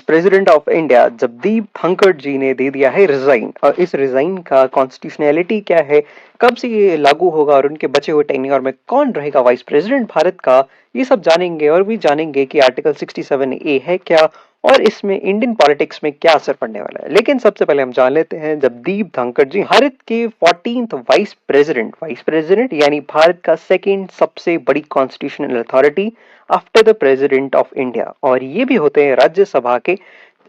President of India Jagdeep Dhankhar ji ने दे दिया है रिजाइन। और इस रिजाइन का कॉन्स्टिट्यूशनैलिटी क्या है, कब से ये लागू होगा और उनके बचे हुए टेन्योर में कौन रहेगा वाइस प्रेसिडेंट भारत का, ये सब जानेंगे। और भी जानेंगे कि आर्टिकल 67A है क्या और इसमें इंडियन पॉलिटिक्स में क्या असर पड़ने वाला है। लेकिन सबसे पहले हम जान लेते हैं जगदीप धनखड़ जी भारत के 14th वाइस प्रेसिडेंट यानी भारत का सेकंड सबसे बड़ी constitutional authority after the president of India. और ये भी होते हैं राज्यसभा के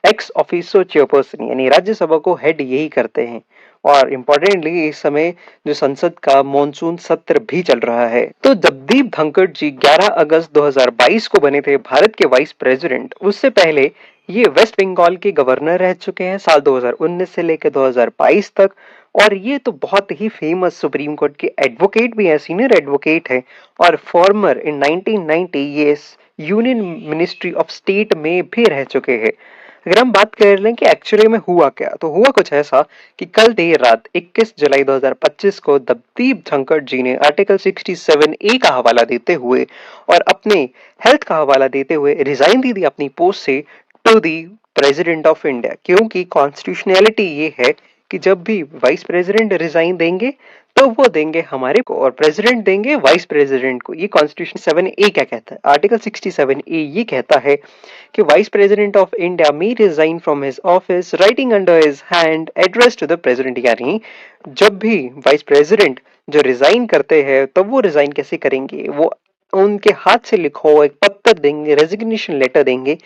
एक्स ऑफिसो चेयरपर्सन, यानी राज्यसभा को हेड यही करते हैं। और इम्पोर्टेंटली इस समय जो संसद का मॉनसून सत्र भी चल रहा है। तो जगदीप धनखड़ जी 11 अगस्त 2022 को बने थे भारत के वाइस प्रेसिडेंट। उससे पहले ये वेस्ट बंगाल के गवर्नर रह चुके हैं साल 2019 से लेकर 2022 तक। और ये तो बहुत ही फेमस सुप्रीम कोर्ट के एडवोकेट भी हैं, सीनियर एडवोकेट हैं। और फॉर्मर इन 1990 ये यूनियन मिनिस्ट्री ऑफ स्टेट में भी रह चुके हैं। अगर हम बात कर लें कि एक्चुअली में हुआ क्या, तो हुआ कुछ ऐसा कि कल देर रात 21 जुलाई 2025 को जगदीप धनखड़ जी ने आर्टिकल 67A का हवाला देते हुए और अपने हेल्थ का हवाला देते हुए रिजाइन दी अपनी पोस्ट से to the president of India. क्योंकि कॉन्स्टिट्यूशनैलिटी ये है कि जब भी वाइस प्रेसिडेंट रिजाइन देंगे तो वो देंगे हमारे को और प्रेसिडेंट देंगे वाइस प्रेसिडेंट को। ये कॉन्स्टिट्यूशन 7A क्या कहता है, आर्टिकल 67A ये कहता है कि vice president of India may resign from his office writing under his hand address to the president. यानी जब भी वाइस प्रेसिडेंट जो रिजाइन करते हैं तब वो रिजाइन कैसे करेंगे, वो उनके हाथ से लिखा हुआ एक पत्र देंगे, रेजिग्नेशन लेटर देंगे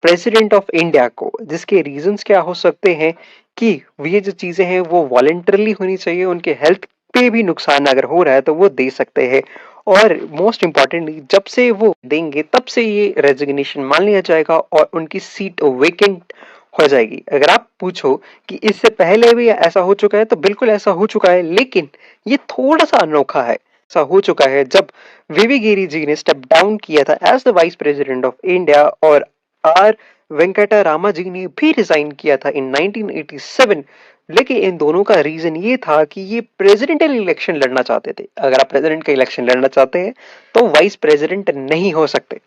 प्रेसिडेंट ऑफ इंडिया को, जिसके रीजंस क्या हो सकते हैं कि ये जो चीजें हैं वो वॉलेंटरली होनी चाहिए, उनके हेल्थ पे भी नुकसान अगर हो रहा है तो वो दे सकते हैं। और मोस्ट इंपॉर्टेंटली जब से वो देंगे तब से ये रेजिग्नेशन मान लिया जाएगा और उनकी सीट वेकेंट हो जाएगी। अगर आप पूछो कि इससे पहले भी ऐसा हो चुका है तो बिल्कुल ऐसा हो चुका है, लेकिन ये थोड़ा सा अनोखा है। ऐसा हो चुका है जब वीवी गिरी जी ने स्टेप डाउन किया था as the vice president of India और आर वेंकटा रामा जी ने भी रिजाइन किया था इन 1987। लेकिन इन दोनों का रीजन ये था कि ये प्रेसिडेंशियल इलेक्शन लड़ना चाहते थे। अगर आप प्रेसिडेंट का इलेक्शन लड़ना चाहते हैं तो वाइस प्रेसिडेंट नहीं हो सकते।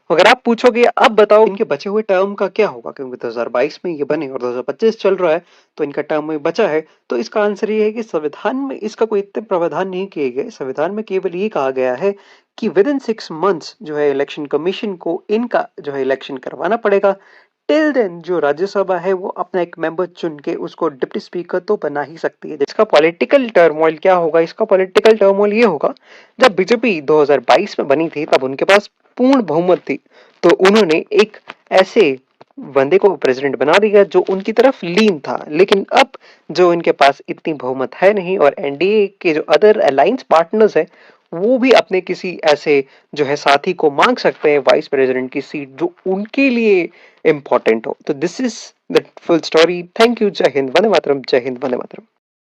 अगर आप पूछोगे अब बताओ इनके बचे हुए टर्म का क्या होगा, क्योंकि 2022 में ये बने और 2025 चल रहा है तो इनका टर्म में बचा है, तो इसका आंसर ये है कि संविधान में इसका कोई इतने प्रावधान नहीं किए गए। संविधान में केवल ये कहा गया है कि विद इन 6 मंथ्स जो है इलेक्शन कमीशन को इनका जो है इलेक्शन करवाना पड़ेगा। टिल देन जो राज्यसभा है वो अपना एक मेंबर चुन के उसको डिप्टी स्पीकर तो बना ही सकती है। इसका पॉलिटिकल टर्मोइल क्या होगा, इसका पॉलिटिकल टर्मोइल ये होगा, जब बीजेपी 2022 में बनी थी तब उनके पास पूर्ण बहुमत थी, तो उन्होंने एक ऐसे बंदे को प्रेसिडेंट बना दिया जो उनकी तरफ लीन था। लेकिन अब जो इनके पास इतनी बहुमत है नहीं और एनडीए के जो अदर अलायंस पार्टनर्स है वो भी अपने किसी ऐसे जो है साथी को मांग सकते हैं वाइस प्रेसिडेंट की सीट जो उनके लिए इंपॉर्टेंट हो। तो this is the full story. Thank you. जय हिंद, वंदे मातरम। जय हिंद, वंदे मातरम।